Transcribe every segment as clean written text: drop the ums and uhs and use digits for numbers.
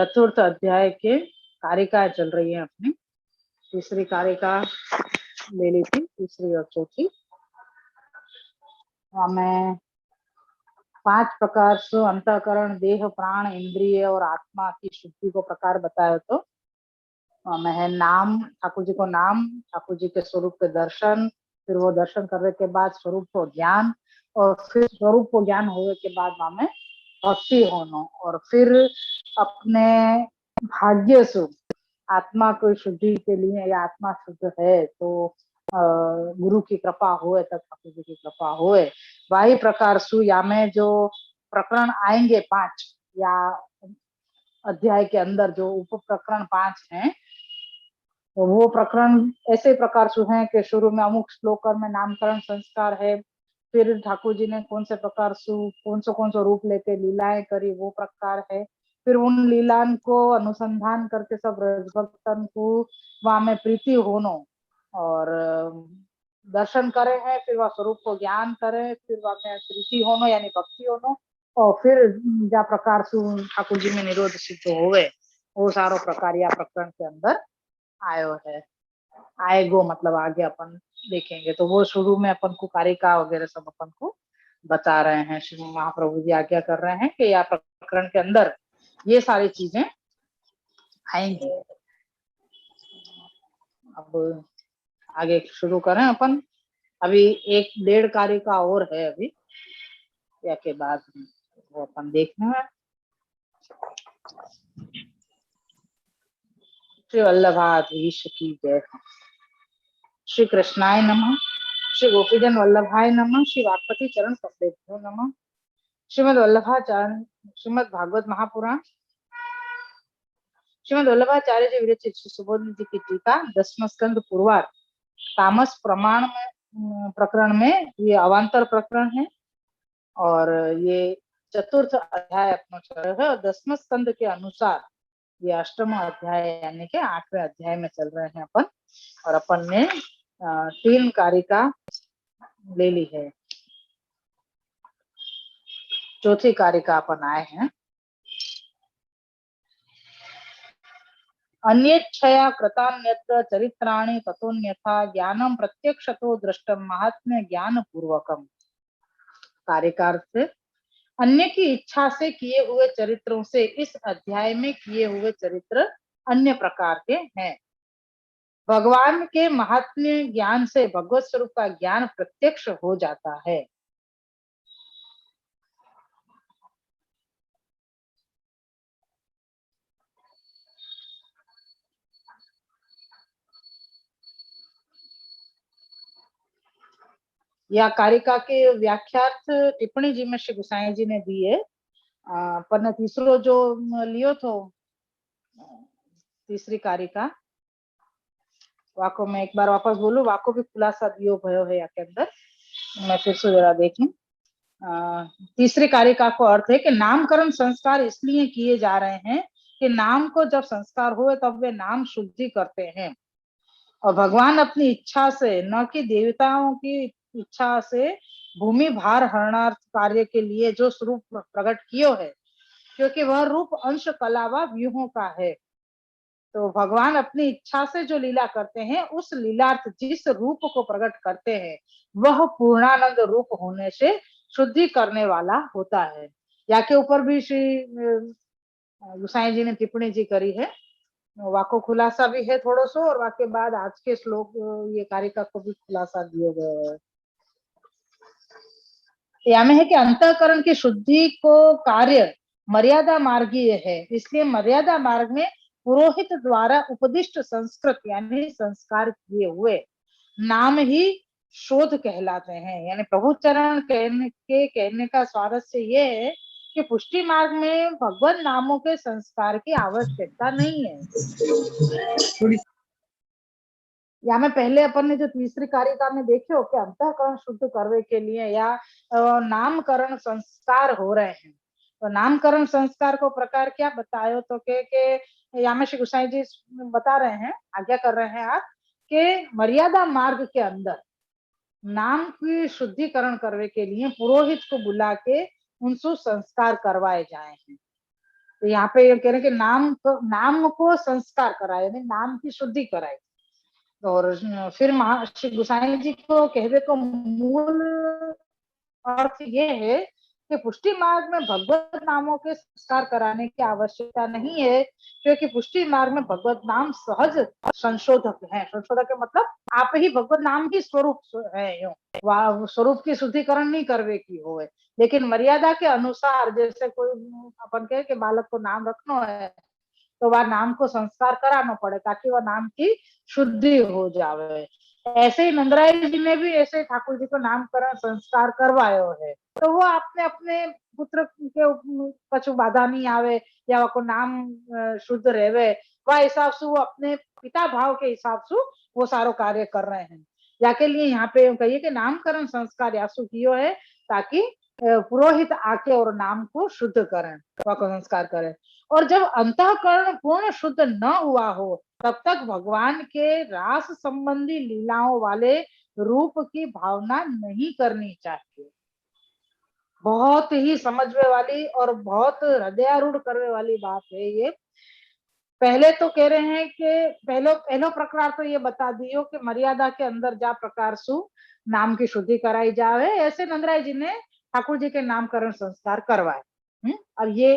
चतुर्थ अध्याय के कारिका चल रही है अपनी। तीसरी कारिका ले ली थी, तीसरी और चौथी। हमें 5 प्रकार से अंतःकरण, देह, प्राण, इंद्रिय और आत्मा की शुद्धि को प्रकार बताया। तो हमें है नाम, ठाकुर जी को नाम, ठाकुर जी के स्वरूप के दर्शन, फिर वो दर्शन करने के बाद स्वरूप को ज्ञान, और फिर स्वरूप को ज्ञान होने के बाद हमें भक्ति होना, और फिर अपने भाग्य से आत्मा को शुद्धि के लिए, या आत्मा शुद्ध है तो गुरु की कृपा होए, तब ठाकुर जी की कृपा होए। वही प्रकार से या में जो प्रकरण आएंगे 5 या अध्याय के अंदर जो उप प्रकरण 5 हैं, तो वो प्रकरण ऐसे प्रकार से हैं कि शुरू में अमुक श्लोक में नामकरण संस्कार है, फिर ठाकुर जी ने कौन से प्रकार से कौन सा रूप लेके लीलाएं करी वो प्रकार है, फिर उन लीलान को अनुसंधान करके सब रजभक्तन को वहां में प्रीति होनो और दर्शन करे हैं, फिर वह स्वरूप को ज्ञान करे, फिर वहां में प्रीति होनो यानी भक्ति होनो, और फिर जा प्रकार से ठाकुर जी में निरोध सिद्ध होवे, वो सारो प्रकार या प्रकरण के अंदर आयो है। आएगो मतलब आगे अपन देखेंगे। तो वो शुरू में अपन को कारिका वगैरह सब अपन को बता रहे हैं। श्री महाप्रभु जी आज्ञा कर रहे हैं कि या प्रकरण के अंदर ये सारी चीजें आएंगी। अब आगे शुरू करें अपन। अभी 1-1.5 कारिका और है अभी, या के बाद वो अपन देखना है। श्री वल्लभाधीश की जय। श्री कृष्णाय नमः। श्री गोपीजन वल्लभाय नमः। श्री वागपति चरण कमलेभ्यो नमः। श्रीमद वल्लभाचार्य श्रीमद भागवत महापुराण श्रीमद वल्लभाचार्य जी विरचित श्री सुबोध जी की टीका 10वां स्कंद पूर्वार्ध तामस प्रमाण में प्रकरण में ये अवांतर प्रकरण है, और ये चतुर्थ अध्याय अपना चल रहा है, और 10वां स्कंद के अनुसार ये 8वां अध्याय यानी कि 8वें अध्याय में चल रहे हैं अपन। और अपन ने 3 कारिका ले ली है, चौथी कारिका अपन आए हैं। अन्येच्छया कृतान्यत्र चरित्राणि ततोन्यथा ज्ञानम प्रत्यक्षतो दृष्टम महात्म्य ज्ञान पूर्वकम। कारिकार्थ, अन्य की इच्छा से किए हुए चरित्रों से इस अध्याय में किए हुए चरित्र अन्य प्रकार के हैं। भगवान के महात्म्य ज्ञान से भगवत स्वरूप का ज्ञान प्रत्यक्ष हो जाता है। या कारिका के व्याख्यार्थ टिप्पणी जी में श्री गोसाई जी ने दी है। पर तीसरो जो लियो थो तीसरी कारिका वाको में एक बार वापस बोलू, वाको भी खुलासा दियो भयो है के अंदर, मैं फिर से जरा देखूं। तीसरी कारिका को अर्थ है कि नामकरण संस्कार इसलिए किए जा रहे हैं कि नाम को जब संस्कार हुए तब वे नाम शुद्धि करते हैं, और भगवान अपनी इच्छा से न कि देवताओं की इच्छा से भूमि भार हरणार्थ कार्य के लिए जो स्वरूप प्रकट कियो है, क्योंकि वह रूप अंश कला व व्यूहों का है। तो भगवान अपनी इच्छा से जो लीला करते हैं, उस लीलार्थ जिस रूप को प्रकट करते हैं वह पूर्णानंद रूप होने से शुद्धि करने वाला होता है। या के ऊपर भी श्री गोसाई जी ने टिप्पणी जी करी है, वाको खुलासा भी है थोड़ा सो, और वाके बाद आज के श्लोक ये कारिका को भी खुलासा दिए गए है। यानी है कि अंतःकरण की शुद्धि को कार्य मर्यादा मार्गीय है, इसलिए मर्यादा मार्ग में पुरोहित द्वारा उपदिष्ट संस्कृत यानी संस्कार किए हुए नाम ही शोध कहलाते हैं। यानी प्रभु चरण कहने का स्वारस्य ये है कि पुष्टि मार्ग में भगवान नामों के संस्कार की आवश्यकता नहीं है। या में पहले अपन ने जो तीसरी कारिका में देखे हो कि अंतःकरण शुद्ध करने के लिए या नामकरण संस्कार हो रहे हैं, तो नामकरण संस्कार को प्रकार क्या बतायो, तो के या में श्री गोसाई जी बता रहे हैं, आज्ञा कर रहे हैं आप कि मर्यादा मार्ग के अंदर नाम की शुद्धिकरण करने के लिए पुरोहित को बुला के उनसे संस्कार करवाए जाए हैं। तो यहाँ पे ये कह रहे हैं कि नाम को संस्कार कराए, यानी नाम की शुद्धि कराए। और फिर श्री गोसाई जी को कहवे को मूल अर्थ ये है कि पुष्टि मार्ग में भगवत नामों के संस्कार कराने की आवश्यकता नहीं है, क्योंकि पुष्टि मार्ग में भगवत नाम सहज संशोधक है। संशोधक के मतलब आप ही भगवत नाम ही स्वरूप है, स्वरूप की शुद्धिकरण नहीं करवे की हो, लेकिन मर्यादा के अनुसार, जैसे कोई अपन कहे कि बालक को नाम रखना है तो वह नाम को संस्कार कराना पड़े ताकि वह नाम की शुद्धि हो जावे। ऐसे ही नंदराय जी ने भी ऐसे ठाकुर जी को नामकरण संस्कार करवायो है। तो वो अपने अपने पुत्र के पछु बाधा नहीं आवे या को नाम शुद्ध रहे, वह हिसाब से वो अपने पिता भाव के हिसाब से वो सारो कार्य कर रहे हैं। जाके लिए यहाँ पे कहिए कि नामकरण संस्कार यासु कियो है ताकि पुरोहित आके और नाम को शुद्ध करें, संस्कार करें। और जब अंतःकरण पूर्ण शुद्ध न हुआ हो तब तक भगवान के रास संबंधी लीलाओं वाले रूप की भावना नहीं करनी चाहिए। बहुत ही समझने वाली और बहुत हृदयारूढ़ करने वाली बात है ये। पहले तो कह रहे हैं कि पहलो प्रकार तो ये बता दियो कि मर्यादा के अंदर जा प्रकार सु नाम की शुद्धि कराई जावे, ऐसे नंदराय जी ने ठाकुर जी के नामकरण संस्कार करवाए। और ये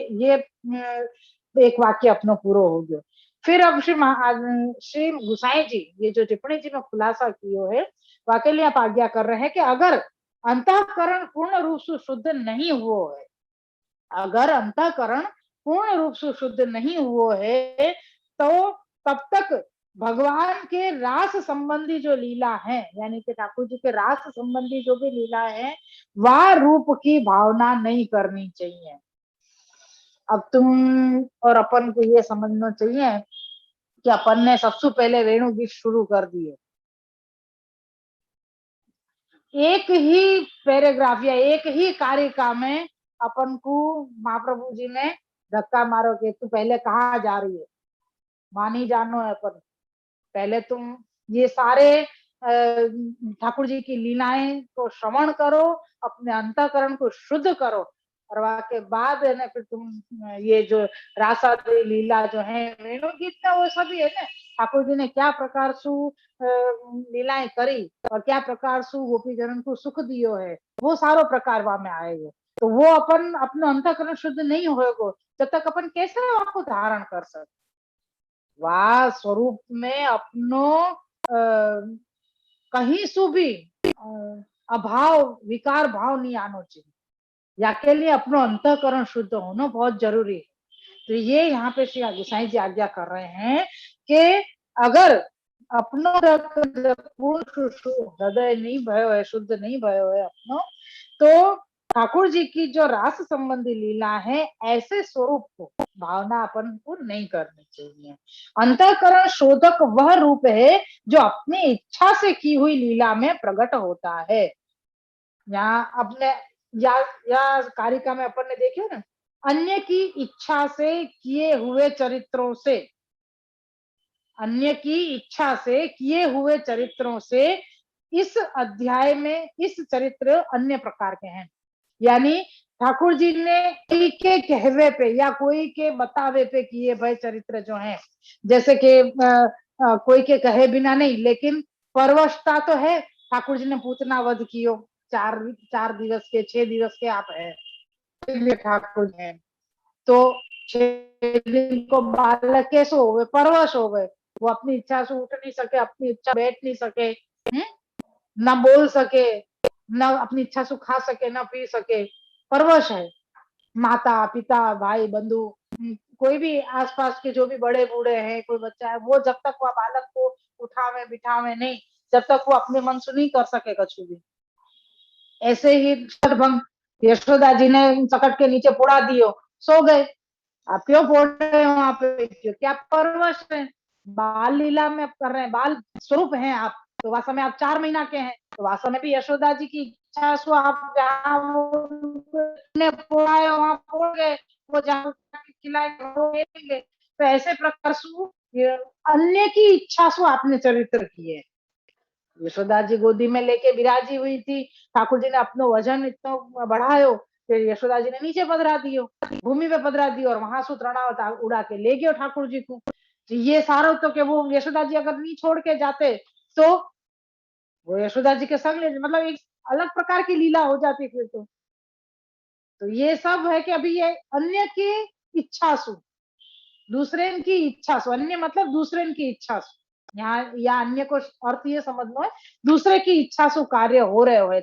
एक वाक्य अपनो पूरो हो गयो। फिर अब श्री गुसाई जी ये जो टिप्पणी जी में खुलासा कियो है वाकई लिए आप आज्ञा कर रहे हैं कि अगर अंतःकरण पूर्ण रूप से शुद्ध नहीं हुआ है, अगर अंतःकरण पूर्ण रूप से शुद्ध नहीं हुआ है तो तब तक भगवान के रास संबंधी जो लीला है, यानी कि ठाकुर जी के रास संबंधी जो भी लीला है वह रूप की भावना नहीं करनी चाहिए। अब तुम और अपन को ये समझना चाहिए कि अपन ने सबसे पहले वेणु गीत शुरू कर दिए। एक ही पैराग्राफ या एक ही कारिका में अपन को महाप्रभु जी ने धक्का मारो कि तू पहले कहाँ जा रही है, मानी जानो है पर पहले तुम ये सारे ठाकुर जी की लीलाएं को श्रवण करो, अपने अंतःकरण को शुद्ध करो, और वाके बाद है ना फिर तुम ये जो रासादी लीला जो है वेणु गीत में वो सभी है ना, ठाकुर जी ने क्या प्रकार सु लीलाएं करी और क्या प्रकार सु गोपी जनन को सुख दियो है, वो सारो प्रकार वहां में आएगा। तो वो अपन अपने अंतःकरण शुद्ध नहीं होएगो जब तक अपन कैसे आपको धारण कर सकते, वाह स्वरूप में अपनो कहीं सु भी अभाव विकार भाव नहीं आना चाहिए, या के लिए अपनो अंतःकरण शुद्ध होना बहुत जरूरी है। तो ये यहाँ पे श्री गोसाई जी आज्ञा कर रहे हैं कि अगर अपनो पूर्ण हृदय नहीं भयो है, शुद्ध नहीं भयो है अपनो, तो ठाकुर जी की जो रास संबंधी लीला है ऐसे स्वरूप को भावना अपन को नहीं करनी चाहिए। अंतःकरण शोधक वह रूप है जो अपनी इच्छा से की हुई लीला में प्रकट होता है। यहाँ अपने या कारिका में अपन ने देखे ना, अन्य की इच्छा से किए हुए चरित्रों से, अन्य की इच्छा से किए हुए चरित्रों से इस अध्याय में इस चरित्र अन्य प्रकार के हैं। यानी ठाकुर जी ने कोई के कहवे पे या कोई के बतावे पे किए भाई चरित्र जो हैं, जैसे कि कोई के कहे बिना नहीं, लेकिन परवशता तो है। ठाकुर जी ने पूतना वध कियो, 4 दिवस के 6 दिवस के आप है ठाकुर जी हैं, तो 6 दिन को बालक कैसे हो गए, परवश हो गए, वो अपनी इच्छा से उठ नहीं सके, अपनी इच्छा बैठ नहीं सके, ना बोल सके, ना अपनी इच्छा से खा सके, ना पी सके, परवश है। माता पिता भाई बंधु कोई भी आसपास के जो भी बड़े बूढ़े हैं, कोई बच्चा है, वो जब तक वह बालक को उठावे बिठावे नहीं, जब तक वो अपने मन से नहीं कर सके कुछ भी। ऐसे ही भंग यशोदा जी ने सकट के नीचे पोड़ा दियो, सो गए। आप क्यों पोड़ रहे हो वहां पे, क्या परवश है, बाल लीला में कर रहे हैं, बाल स्वरूप हैं आप, तो वास्तव में आप 4 महीना के हैं, तो वास्तव में भी यशोदा जी की इच्छा से आप जहाँ पोड़ाए वहां पोड़ गए, वो जहाँ खिलाएंगे। तो ऐसे प्रकार से अन्य की इच्छा से आपने चरित्र किए। यशोदा जी गोदी में लेके विराजी हुई थी, ठाकुर जी ने अपनो वजन इतना बढ़ायो, फिर यशोदा जी ने नीचे पधरा दियो, भूमि पे पधरा दी और वहां से तृणावत उड़ा के ले गए ठाकुर जी को। तो ये सारा तो के वो यशोदा जी अगर नहीं छोड़ के जाते तो वो यशोदा जी के संग ले, मतलब एक अलग प्रकार की लीला हो जाती फिर तो ये सब है कि अभी ये अन्य की इच्छा सु, दूसरे की इच्छा सु, अन्य मतलब दूसरे की इच्छा सु, यहाँ या अन्य को अर्थ ये समझ लो है दूसरे की इच्छा सु कार्य हो रहे हो,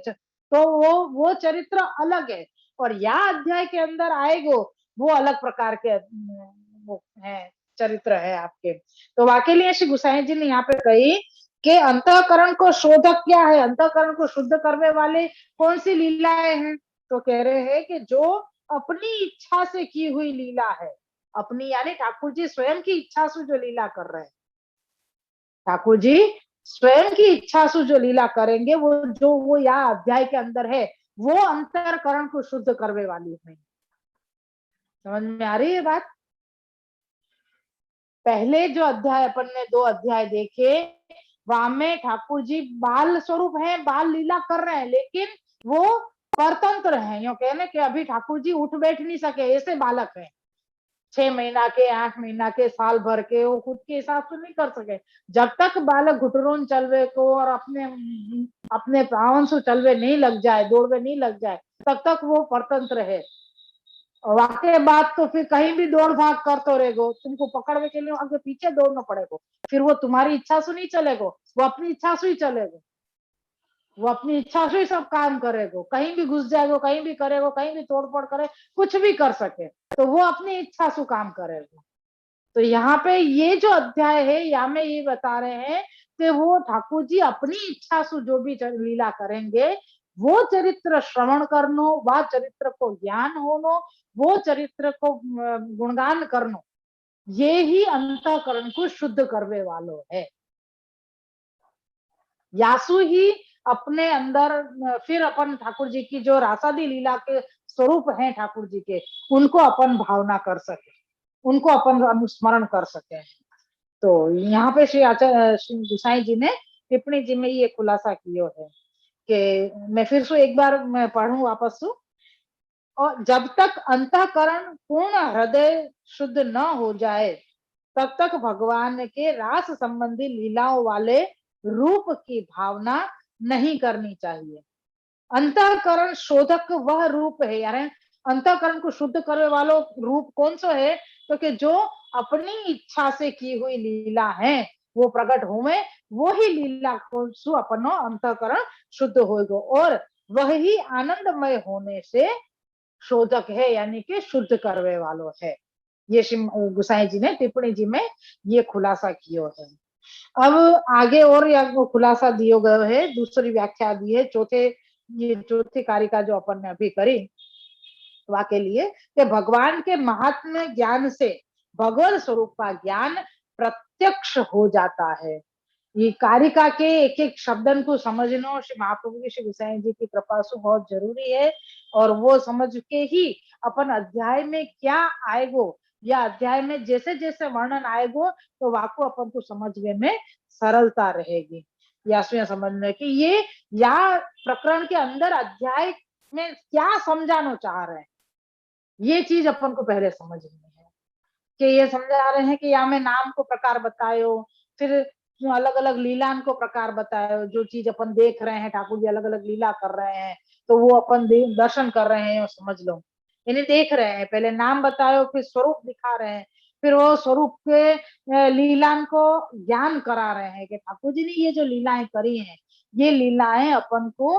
तो वो चरित्र अलग है। और या अध्याय के अंदर आएगो वो अलग प्रकार के वो है, चरित्र है आपके। तो वाकई लिए श्री गुसाई जी ने यहाँ पे कही कि अंतःकरण को शोधक क्या है, अंतःकरण को शुद्ध करने वाले कौन सी लीलाएं हैं, तो कह रहे हैं कि जो अपनी इच्छा से की हुई लीला है, अपनी यानी ठाकुर जी स्वयं की इच्छा से जो लीला कर रहे हैं, ठाकुर जी स्वयं की इच्छा से जो लीला करेंगे वो जो वो या अध्याय के अंदर है वो अंतरकरण को शुद्ध करने वाली है। समझ में आ रही है बात? पहले जो अध्याय अपन ने 2 अध्याय देखे वहां में ठाकुर जी बाल स्वरूप है, बाल लीला कर रहे हैं, लेकिन वो परतंत्र है, यो कहने कि अभी ठाकुर जी उठ बैठ नहीं सके, ऐसे बालक है, 6 महीना के, 8 महीना के, साल भर के, वो खुद के हिसाब से नहीं कर सके। जब तक बालक घुटरों चलवे को और अपने अपने प्राण से चलवे नहीं लग जाए, दौड़वे नहीं लग जाए, तब तक वो परतंत्र है। वाके बाद तो फिर कहीं भी दौड़ भाग करते रहेगो, तुमको पकड़ने के लिए आगे पीछे दौड़ना पड़ेगा, फिर वो तुम्हारी इच्छा से नहीं चलेगा, वो अपनी इच्छा से ही चलेगा, वो अपनी इच्छा से ही सब काम करेगा, कहीं भी घुस जाएगा, कहीं भी करेगा, कहीं भी तोड़फोड़ करे, कुछ भी कर सके, तो वो अपनी इच्छा से काम करेगा। तो यहाँ पे ये जो अध्याय है यहाँ में ये बता रहे हैं कि वो ठाकुर जी अपनी इच्छा से जो भी लीला करेंगे वो चरित्र श्रवण करनो, वह चरित्र को ज्ञान होनो, वो चरित्र को गुणगान करनो, ये ही अंतःकरण को शुद्ध करने वालों है। यासु ही अपने अंदर फिर अपन ठाकुर जी की जो रासादी लीला के स्वरूप हैं ठाकुर जी के, उनको अपन भावना कर सके, उनको अपन अनुस्मरण कर सके। तो यहाँ पे श्री आचार्य श्री गुसाई जी ने टिप्पणी जी में ये खुलासा किया है कि मैं फिर से एक बार मैं पढ़ूं वापस से, और जब तक अंतःकरण पूर्ण हृदय शुद्ध न हो जाए तब तक भगवान के रास संबंधी लीलाओं वाले रूप की भावना नहीं करनी चाहिए। अंतःकरण शोधक वह रूप है, यानी अंतःकरण को शुद्ध करने वालों रूप कौन सा है, तो कि जो अपनी इच्छा से की हुई लीला है वो प्रकट हुए, वो ही लीला को अपनो अंतःकरण शुद्ध होगा, और वह ही आनंदमय होने से शोधक है, यानी कि शुद्ध करने वालों है। ये गुसाई जी ने टिप्पणी जी में ये खुलासा किया है। अब आगे और खुलासा दियो गयो है, दूसरी व्याख्या दी है ये चौथी कारिका जो अपन ने अभी करी वाके लिए कि भगवान के महात्म्य ज्ञान से भगवत स्वरूप का ज्ञान प्रत्यक्ष हो जाता है। ये कारिका के एक एक शब्दन को समझना श्री महाप्रभु की श्री गोसाई जी की कृपा से बहुत जरूरी है, और वो समझ के ही अपन अध्याय में क्या आएगो या अध्याय में जैसे जैसे वर्णन आएगो तो वाको अपन को समझने में सरलता रहेगी, या समझने की ये या प्रकरण के अंदर अध्याय में क्या समझाना चाह रहे हैं, ये चीज अपन को पहले समझनी है। कि ये समझा रहे हैं कि यहाँ में नाम को प्रकार बतायो, फिर अलग अलग लीलान को प्रकार बतायो, जो चीज अपन देख रहे हैं ठाकुर जी अलग अलग लीला कर रहे हैं तो वो अपन दर्शन कर रहे हैं, समझ लो इन्हें देख रहे हैं, पहले नाम बतायो फिर स्वरूप दिखा रहे हैं, फिर वो स्वरूप के लीलान को ज्ञान करा रहे हैं कि ठाकुर जी ने ये जो लीलाएं करी हैं ये लीलाएं अपन को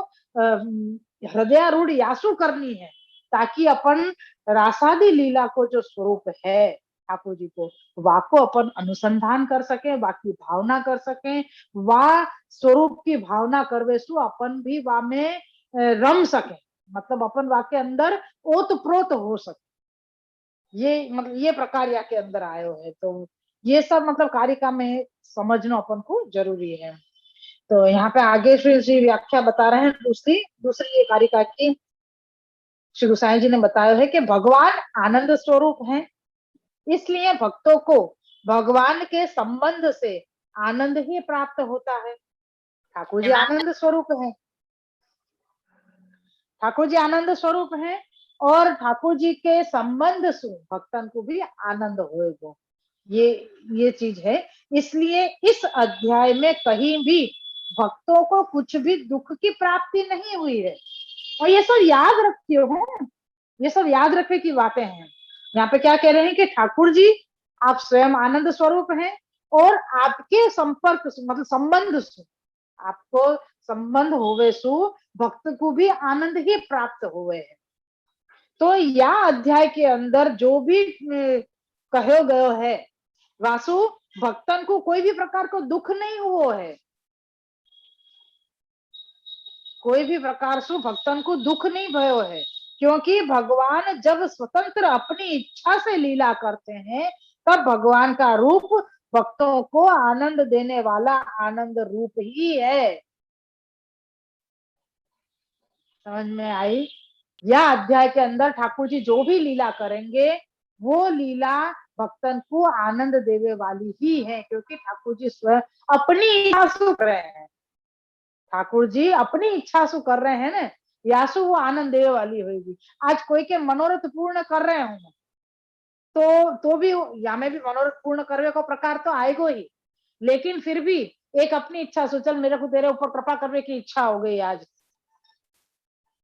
हृदयारूढ़ यासु करनी है, ताकि अपन रासादी लीला को जो स्वरूप है ठाकुर जी को वाको अपन अनुसंधान कर सके, वाकी भावना कर सके, वा स्वरूप की भावना करवे सु अपन भी वा में रम सके, मतलब अपन वाके अंदर ओत प्रोत हो सके, ये मतलब ये प्रकार या के अंदर आयो है। तो ये सब मतलब कारिका में समझना अपन को जरूरी है। तो यहाँ पे आगे श्री श्री व्याख्या बता रहे हैं दूसरी दूसरी ये कारिका की, श्री गोसाई जी ने बताया है कि भगवान आनंद स्वरूप है, इसलिए भक्तों को भगवान के संबंध से आनंद ही प्राप्त होता है। ठाकुर जी आनंद स्वरूप है, ठाकुर जी आनंद स्वरूप है, और ठाकुर जी के संबंध सु भक्तन को भी आनंद होएगो। ये चीज है। इसलिए इस अध्याय में कहीं भी भक्तों को कुछ भी दुख की प्राप्ति नहीं हुई है। और ये सब याद रखियो है, ये सब याद रखने की बातें हैं। यहाँ पे क्या कह रहे हैं कि ठाकुर जी आप स्वयं आनंद स्वरूप हैं और आपके संपर्क मतलब संबंध से आपको संबंध होवे सु भक्त को भी आनंद ही प्राप्त हुए है। तो यह अध्याय के अंदर जो भी कहो गयो है वासु भक्तन को कोई भी प्रकार को दुख नहीं हुआ है, कोई भी प्रकार से भक्तन को दुख नहीं भयो है, क्योंकि भगवान जब स्वतंत्र अपनी इच्छा से लीला करते हैं तब भगवान का रूप भक्तों को आनंद देने वाला आनंद रूप ही है। समझ में आई? यह अध्याय के अंदर ठाकुर जी जो भी लीला करेंगे वो लीला भक्तन को आनंद देने वाली ही है, क्योंकि ठाकुर जी स्वयं अपनी इच्छा से कर रहे हैं। ठाकुर जी अपनी इच्छा से कर रहे हैं ना, यासु वो आनंद देने वाली होगी। आज कोई के मनोरथ पूर्ण कर रहे होंगे तो भी या में भी मनोरथ पूर्ण करने का प्रकार तो आएगा ही, लेकिन फिर भी एक अपनी इच्छा से चल मेरे को तेरे ऊपर कृपा करने की इच्छा हो गई आज,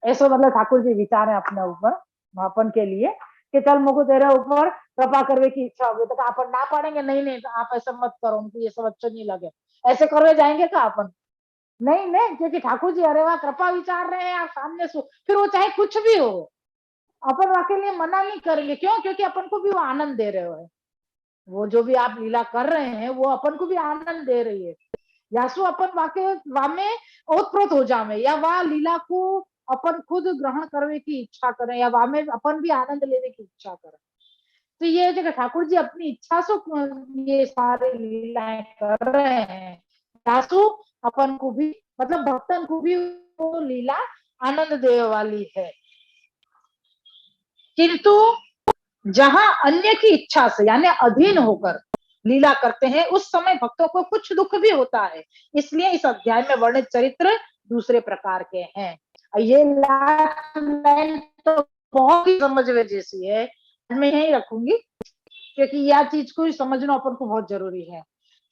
ऐसा मतलब ठाकुर जी विचार है अपने ऊपर अपन के लिए कि चल मुझको तेरे ऊपर कृपा करने की इच्छा हो गई, तो अपन ना पढ़ेंगे नहीं नहीं तो आप ऐसा मत करो, उनको ये सब अच्छा नहीं लगे, ऐसे करवे जाएंगे का अपन? नहीं नहीं, क्योंकि ठाकुर जी अरे वाह कृपा विचार रहे हैं आप सामने से, फिर वो चाहे कुछ भी हो अपन वाके लिए मना नहीं करेंगे। क्यों? क्योंकि अपन को भी वो आनंद दे रहे हो, वो जो भी आप लीला कर रहे हैं वो अपन को भी आनंद दे रही है। यासु अपन वाके वा में ओतप्रोत हो जावे या वह लीला को अपन खुद ग्रहण करने की इच्छा करें या वहां में अपन भी आनंद लेने की इच्छा करें। तो ये जगह ठाकुर जी अपनी इच्छा से ये सारे लीलाएं कर रहे हैं, यासु अपन को भी मतलब भक्तन को भी वो लीला आनंद देने वाली है। किंतु जहां अन्य की इच्छा से यानी अधीन होकर लीला करते हैं उस समय भक्तों को कुछ दुख भी होता है। इसलिए इस अध्याय में वर्णित चरित्र दूसरे प्रकार के हैं। ये लाइन तो बहुत ही समझने जैसी है, मैं यही रखूंगी क्योंकि यह चीज को समझना अपन को बहुत जरूरी है।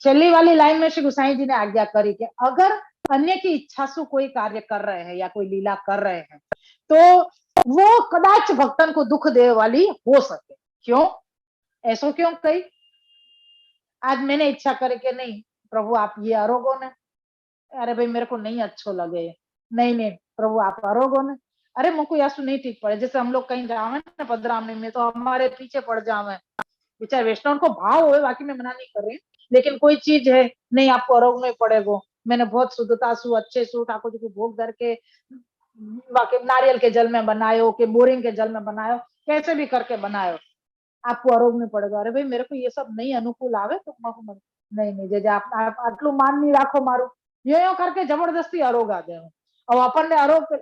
चली वाली लाइन में श्री गोसाई जी ने आज्ञा करी कि अगर अन्य की इच्छा से कोई कार्य कर रहे हैं या कोई लीला कर रहे हैं तो वो कदाच भक्तन को दुख देने वाली हो सके। क्यों? ऐसा क्यों कही? आज मैंने इच्छा करे कि नहीं प्रभु आप ये अरोगो ने, अरे भाई मेरे को नहीं अच्छो लगे, नहीं नहीं प्रभु आप अरोगो ने, अरे मुझको यासु नहीं ठीक पड़े। जैसे हम लोग कहीं जावे ना पदरामणी में तो हमारे पीछे पड़ जावे, बेचारे वैष्णव को भाव हो बाकी मैं मना नहीं कर रही, लेकिन कोई चीज है नहीं आपको अरोग में पड़ेगा, मैंने बहुत शुद्धता सु अच्छे सु ठाकुर जी को भोग धर के बाकी नारियल के जल में बनायो के बोरिंग के जल में बनायो कैसे भी करके बनायो, आपको आरोग में पड़ेगा। अरे भाई मेरे को ये सब नहीं अनुकूल आवे तो नहीं नहीं जे आप आटलू मान नहीं राखो मारू, यो करके जबरदस्ती आरोग आ गए। और अपन ने आरोग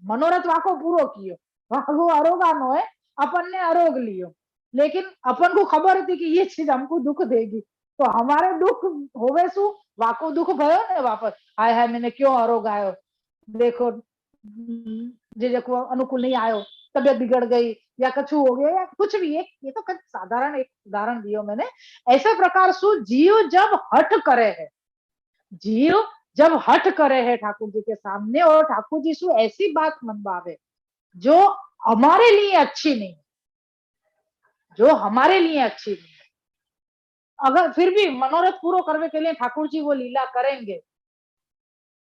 मनोरथ वाको पूरो कियो, वाको आरोग आनो है, अपन ने आरोग लियो, लेकिन अपन को खबर थी कि ये चीज हमको दुख देगी, तो हमारे दुख होवे सु वाको दुख भयो ने वापस हाय हाय मैंने क्यों आरोग आयो, देखो जे देखो अनुकूल नहीं आयो, तबियत बिगड़ गई या कछु हो गया या कुछ भी, एक ये तो साधारण एक उदाहरण दियो मैंने। ऐसे प्रकार से जीव जब हट करे है, जीव जब हट करे है ठाकुर जी के सामने और ठाकुर जी से ऐसी बात मनवावे जो हमारे लिए अच्छी नहीं, जो हमारे लिए अच्छी नहीं, अगर फिर भी मनोरथ पूरा करने के लिए ठाकुर जी वो लीला करेंगे,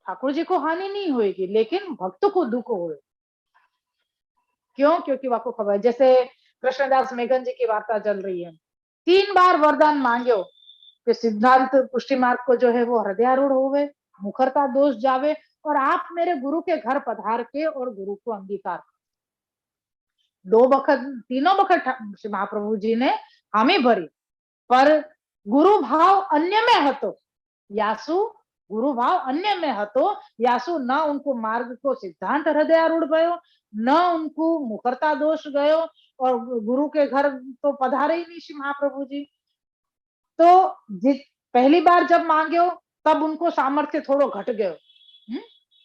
ठाकुर जी को हानि नहीं होगी लेकिन भक्त को दुख होगा। क्यों? क्योंकि आपको खबर है, जैसे कृष्णदास मेघन जी की वार्ता चल रही है, 3 बार वरदान मांगो कि सिद्धांत पुष्टि मार्ग को जो है वो हृदयारूढ़ होवे, मुखरता दोष जावे और आप मेरे गुरु के घर पधार के और गुरु को अंगीकार। 2 बखत 3 बखत महाप्रभु जी ने हामी भरी, पर गुरु भाव अन्य में हतो, यासु गुरु भाव अन्य में हतो, यासु न उनको मार्ग को सिद्धांत हृदयारूढ़ गयो, न उनको मुखरता दोष गयो और गुरु के घर तो पधारे ही नहीं श्री महाप्रभु जी। तो पहली बार जब मांगे तब उनको सामर्थ्य थोड़ो घट गयो,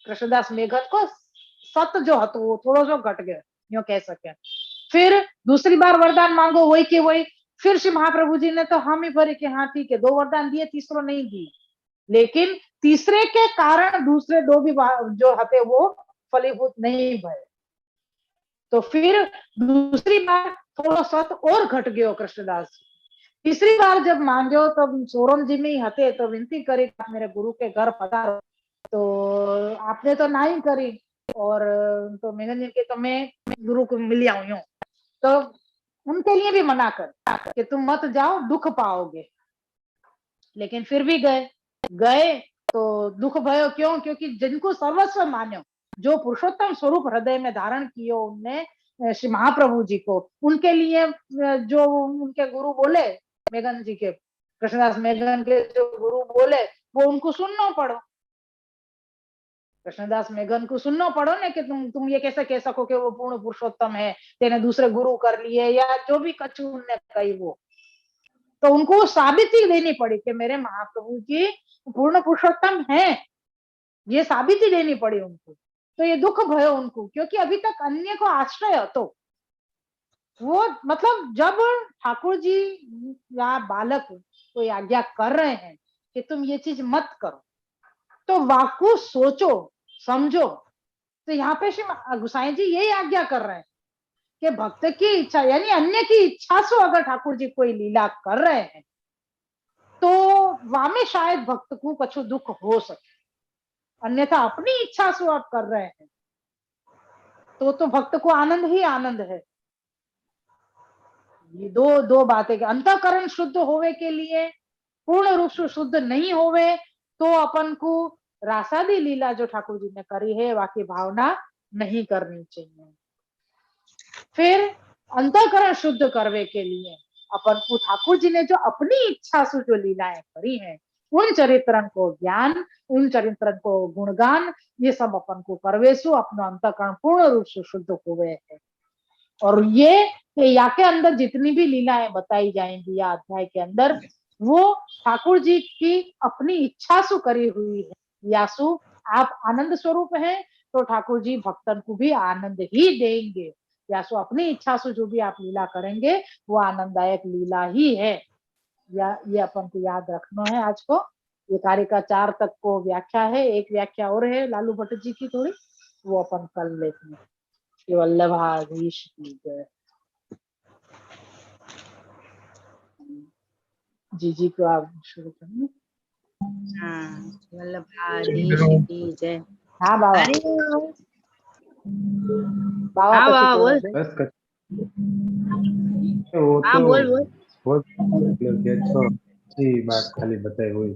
कृष्णदास मेघन को सत जो हतो वो थोड़ो सो घट गयो, यूं कह सके। दूसरी बार वरदान मांगो वही के वही। फिर श्री महाप्रभु जी ने तो हम ही भरे कि हाँ ठीक है, 2 वरदान दिए, तीसरा नहीं दिए, लेकिन तीसरे के कारण दूसरे 2 भी जो हते वो फलीभूत नहीं भय। तो फिर दूसरी बार थोड़ा सत और घट गयो कृष्णदास। तीसरी बार जब मांगो तब सोरम जी में ही हते तो विनती करी आप मेरे गुरु के घर पधारो, तो आपने तो ना ही करी, और तो मैंने कि तो मैं गुरु को मिल आऊं यूं, तो उनके लिए भी मना कर कि तुम मत जाओ, दुख पाओगे। लेकिन फिर भी गए गए तो दुख भयो, क्यों? क्योंकि जिनको सर्वस्व मान्यो, जो पुरुषोत्तम स्वरूप हृदय में धारण कियो उनने श्री महाप्रभु जी को, उनके लिए जो उनके गुरु बोले मेघन जी के, कृष्णदास मेघन के जो गुरु बोले वो उनको सुनना पड़ो। कृष्णदास मेघन को सुनना पड़ो ना कि तुम ये कैसे कह सको कि वो पूर्ण पुरुषोत्तम है, तेने दूसरे गुरु कर लिए, या जो भी कछु उनने कही वो, तो उनको साबिती देनी पड़ी कि मेरे महाप्रभु जी पूर्ण पुरुषोत्तम है, ये साबिती देनी पड़ी उनको। तो ये दुख भयो उनको, क्योंकि अभी तक अन्य को आश्रय तो वो, मतलब जब ठाकुर जी या बालक कोई आज्ञा कर रहे हैं कि तुम ये चीज मत करो, तो वाकु सोचो समझो। तो यहाँ पे श्री गुसाई जी यही आज्ञा कर रहे हैं कि भक्त की इच्छा, यानी अन्य की इच्छा से अगर ठाकुर जी कोई लीला कर रहे हैं तो वामे शायद भक्त को कछु दुख हो सके, अन्यथा अपनी इच्छा से आप कर रहे हैं तो भक्त को आनंद ही आनंद है। ये दो बातें, अंतःकरण शुद्ध होवे के लिए, पूर्ण रूप से शुद्ध नहीं होवे तो अपन को रासादी लीला जो ठाकुर जी ने करी है वाकी भावना नहीं करनी चाहिए। फिर अंतःकरण शुद्ध करवे के लिए अपन को ठाकुर जी ने जो अपनी इच्छा से जो लीलाएं करी हैं, उन चरित्रन को ज्ञान, उन चरित्रन को गुणगान, ये सब अपन को करवेसु अपना अंतःकरण पूर्ण रूप से शुद्ध होवे है। और ये या के अंदर जितनी भी लीलाएं बताई जाएंगी या अध्याय के अंदर, वो ठाकुर जी की अपनी इच्छा से करी हुई है। यासु आप आनंद स्वरूप हैं तो ठाकुर जी भक्तन को भी आनंद ही देंगे, या सो अपनी इच्छा से जो भी आप लीला करेंगे वो आनंददायक लीला ही है। या ये अपन को याद रखना है। आज को ये कारिका 4 तक को व्याख्या है, एक व्याख्या और है लालू भट्ट जी की थोड़ी, वो अपन कर लेते हैं। श्री वल्लभाधीश की जय। जी को आप शुरू करेंगे। वल्लभाधीश की जय। हाँ बाबा, बाबा बोल। बस वो हाँ तो बोल बोल। बहुत अच्छी बात खाली बताई हुई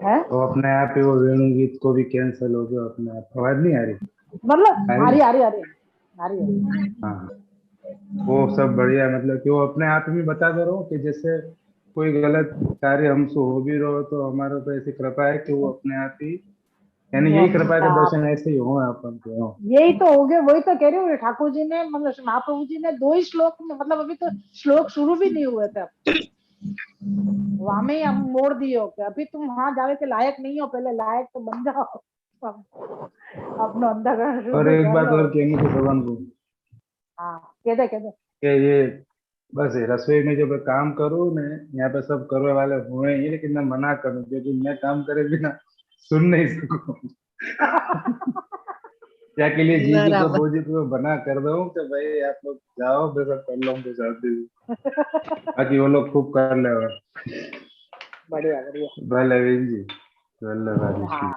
है, तो अपने आप ही वो वेणु गीत को भी कैंसिल हो गया अपने आप। आवाज नहीं आ रही? मतलब आ रही। हाँ, वो सब बढ़िया, मतलब कि वो अपने आप ही बता दे रहा हूँ कि जैसे कोई गलत कार्य हमसे हो भी रहा हो तो हमारा तो ऐसी कृपा है कि वो अपने आप ही, यानी यही कृपा के दर्शन ऐसे ही हो अपन को। यही तो हो गए, वही तो कह रही हूँ। ठाकुर जी ने, मतलब महाप्रभु जी ने 2 ही श्लोक में, मतलब अभी तो श्लोक शुरू भी नहीं हुए थे, वहां में हम मोड़ दिए हो कि अभी तुम वहां जावे के लायक नहीं हो, पहले लायक तो बन जाओ, अपना अंधकरण शुद्ध और एक कर बात लो। और कहनी थी भगवान को, हाँ कह दे कि ये बस ये रसोई में जब मैं काम करूँ ना, यहाँ पे सब करने वाले हुए ही, लेकिन मैं मना करूँ क्योंकि मैं काम करे बिना सुन नहीं सकूँ। क्या के लिए जी को बोझी को बना कर दूं कि भाई आप लोग जाओ, मैं सब कर लूंगा शादी, बाकी वो लोग खूब कर ले। बढ़िया भले जी, हाँ,